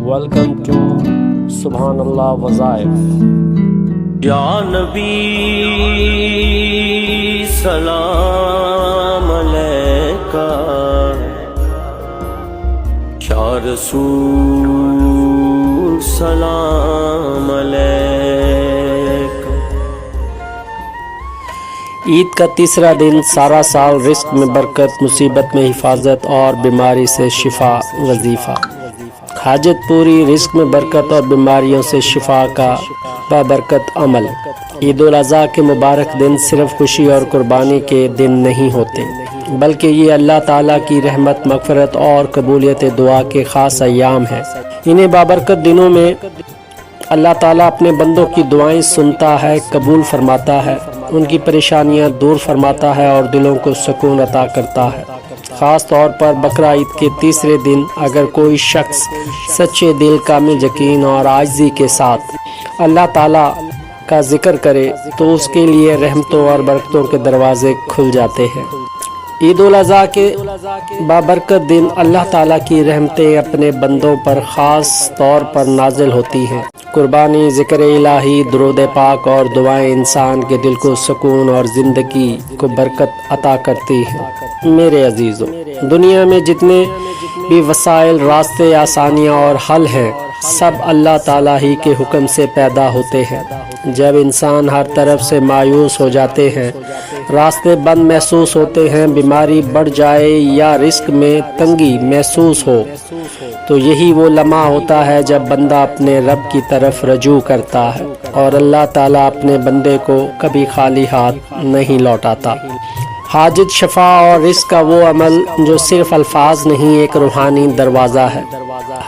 Welcome to Subhanallah Wazaif. یا نبی سلام علیکہ، یا رسول سلام علیکہ۔ عید کا تیسرا دن سارا سال رزق میں برکت، مصیبت میں حفاظت اور بیماری سے شفا وظیفہ۔ حاجت پوری، رزق میں برکت اور بیماریوں سے شفا کا بابرکت عمل۔ عید الاضحیٰ کے مبارک دن صرف خوشی اور قربانی کے دن نہیں ہوتے، بلکہ یہ اللہ تعالیٰ کی رحمت، مغفرت اور قبولیت دعا کے خاص ایام ہیں۔ انہیں بابرکت دنوں میں اللہ تعالیٰ اپنے بندوں کی دعائیں سنتا ہے، قبول فرماتا ہے، ان کی پریشانیاں دور فرماتا ہے اور دلوں کو سکون عطا کرتا ہے۔ خاص طور پر بقرہ عید کے تیسرے دن اگر کوئی شخص سچے دل، کامل یقین اور عاجزی کے ساتھ اللہ تعالیٰ کا ذکر کرے تو اس کے لیے رحمتوں اور برکتوں کے دروازے کھل جاتے ہیں۔ عید الاضحیٰ کے بابرکت دن اللہ تعالیٰ کی رحمتیں اپنے بندوں پر خاص طور پر نازل ہوتی ہیں۔ قربانی، ذکر الہی، درود پاک اور دعائیں انسان کے دل کو سکون اور زندگی کو برکت عطا کرتی ہیں۔ میرے عزیزوں، دنیا میں جتنے بھی وسائل، راستے، آسانیاں اور حل ہیں، سب اللہ تعالیٰ ہی کے حکم سے پیدا ہوتے ہیں۔ جب انسان ہر طرف سے مایوس ہو جاتے ہیں، راستے بند محسوس ہوتے ہیں، بیماری بڑھ جائے یا رزق میں تنگی محسوس ہو، تو یہی وہ لمحہ ہوتا ہے جب بندہ اپنے رب کی طرف رجوع کرتا ہے، اور اللہ تعالیٰ اپنے بندے کو کبھی خالی ہاتھ نہیں لوٹاتا۔ حاجت، شفا اور رزق کا وہ عمل جو صرف الفاظ نہیں، ایک روحانی دروازہ ہے۔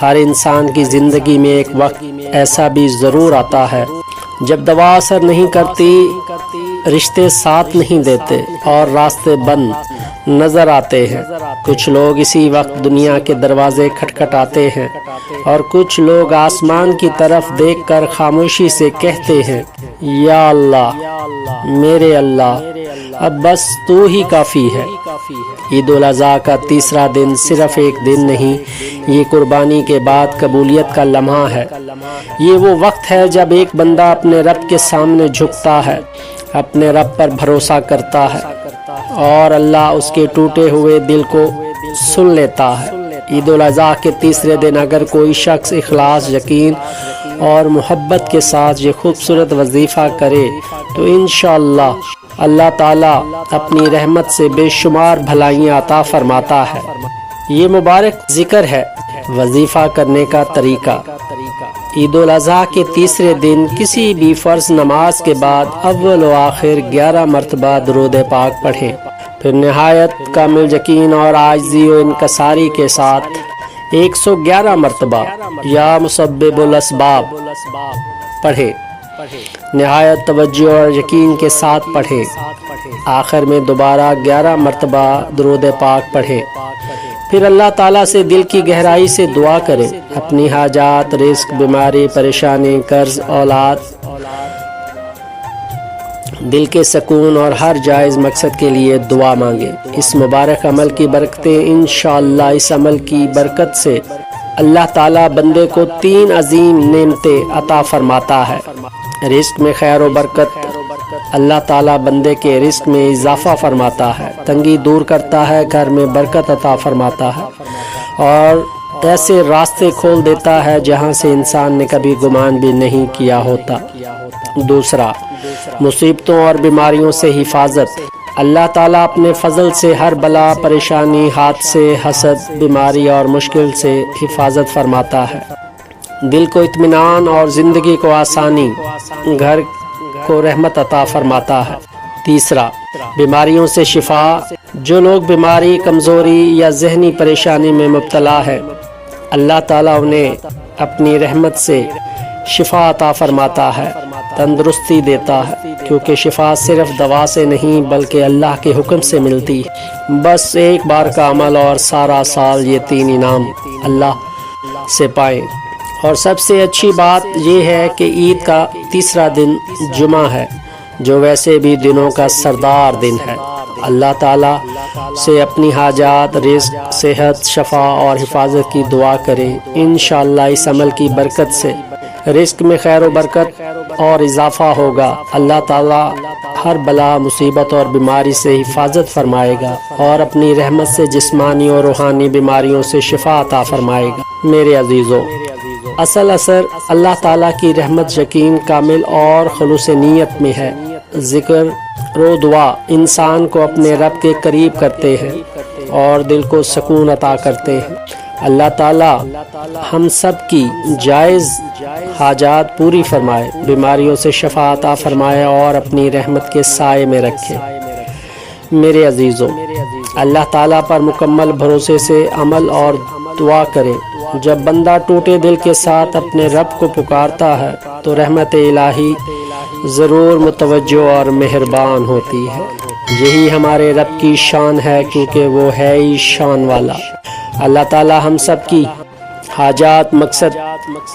ہر انسان کی زندگی میں ایک وقت ایسا بھی ضرور آتا ہے جب دوا اثر نہیں کرتی، رشتے ساتھ نہیں دیتے اور راستے بند نظر آتے ہیں۔ کچھ لوگ اسی وقت دنیا کے دروازے کھٹکھٹاتے ہیں اور کچھ لوگ آسمان کی طرف دیکھ کر خاموشی سے کہتے ہیں، یا اللہ، میرے اللہ، اب بس تو ہی کافی ہے۔ عید الاضحیٰ کا تیسرا دن صرف ایک دن نہیں، یہ قربانی کے بعد قبولیت کا لمحہ ہے۔ یہ وہ وقت ہے جب ایک بندہ اپنے رب کے سامنے جھکتا ہے، اپنے رب پر بھروسہ کرتا ہے اور اللہ اس کے ٹوٹے ہوئے دل کو سن لیتا ہے۔ عید الاضحیٰ کے تیسرے دن اگر کوئی شخص اخلاص، یقین اور محبت کے ساتھ یہ خوبصورت وظیفہ کرے تو انشاءاللہ اللہ تعالیٰ اپنی رحمت سے بے شمار بھلائیاں عطا فرماتا ہے۔ یہ مبارک ذکر ہے وظیفہ کرنے کا طریقہ۔ عید الاضحیٰ کے تیسرے دن کسی بھی فرض نماز کے بعد اول و آخر 11 مرتبہ درود پاک پڑھیں، پھر نہایت کامل یقین اور عاجزی و انکساری کے ساتھ 111 مرتبہ یا مسبب الاسباب پڑھیں، نہایت توجہ اور یقین کے ساتھ پڑھیں، آخر میں دوبارہ 11 مرتبہ درود پاک پڑھیں، پھر اللہ تعالیٰ سے دل کی گہرائی سے دعا کریں، اپنی حاجات، رزق، بیماری، پریشانی، قرض، اولاد، دل کے سکون اور ہر جائز مقصد کے لیے دعا مانگیں۔ اس مبارک عمل کی برکتیں انشاءاللہ، اس عمل کی برکت سے اللہ تعالیٰ بندے کو 3 عظیم نعمتیں عطا فرماتا ہے۔ رزق میں خیر و برکت، اللہ تعالیٰ بندے کے رزق میں اضافہ فرماتا ہے، تنگی دور کرتا ہے، گھر میں برکت عطا فرماتا ہے اور ایسے راستے کھول دیتا ہے جہاں سے انسان نے کبھی گمان بھی نہیں کیا ہوتا۔ دوسرا، مصیبتوں اور بیماریوں سے حفاظت، اللہ تعالیٰ اپنے فضل سے ہر بلا، پریشانی، حادثے، حسد، بیماری اور مشکل سے حفاظت فرماتا ہے، دل کو اطمینان اور زندگی کو آسانی، گھر کو رحمت عطا فرماتا ہے۔ تیسرا، بیماریوں سے شفا، جو لوگ بیماری، کمزوری یا ذہنی پریشانی میں مبتلا ہے، اللہ تعالیٰ انہیں اپنی رحمت سے شفا عطا فرماتا ہے، تندرستی دیتا ہے، کیونکہ شفا صرف دوا سے نہیں بلکہ اللہ کے حکم سے ملتی ہے۔ بس ایک بار کا عمل اور سارا سال یہ 3 انعام اللہ سے پائیں۔ اور سب سے اچھی بات یہ ہے کہ عید کا تیسرا دن جمعہ ہے، جو ویسے بھی دنوں کا سردار دن ہے۔ اللہ تعالیٰ سے اپنی حاجات، رزق، صحت، شفا اور حفاظت کی دعا کریں۔ انشاءاللہ اس عمل کی برکت سے رزق میں خیر و برکت اور اضافہ ہوگا۔ اللہ تعالیٰ ہر بلا، مصیبت اور بیماری سے حفاظت فرمائے گا اور اپنی رحمت سے جسمانی اور روحانی بیماریوں سے شفا عطا فرمائے گا۔ میرے عزیزو، اصل اثر اللہ تعالیٰ کی رحمت یقین کامل اور خلوص نیت میں ہے۔ ذکر و دعا انسان کو اپنے رب کے قریب کرتے ہیں اور دل کو سکون عطا کرتے ہیں۔ اللہ تعالیٰ ہم سب کی جائز حاجات پوری فرمائے، بیماریوں سے شفا عطا فرمائے اور اپنی رحمت کے سائے میں رکھے۔ میرے عزیزو، اللہ تعالیٰ پر مکمل بھروسے سے عمل اور دعا کرے۔ جب بندہ ٹوٹے دل کے ساتھ اپنے رب کو پکارتا ہے تو رحمت الہی ضرور متوجہ اور مہربان ہوتی ہے۔ یہی ہمارے رب کی شان ہے، کیونکہ وہ ہے ہی شان والا۔ اللہ تعالی ہم سب کی حاجات مقصد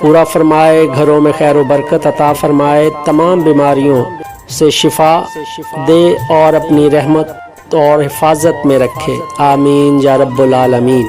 پورا فرمائے، گھروں میں خیر و برکت عطا فرمائے، تمام بیماریوں سے شفا دے اور اپنی رحمت اور حفاظت میں رکھے۔ آمین یا رب العالمین۔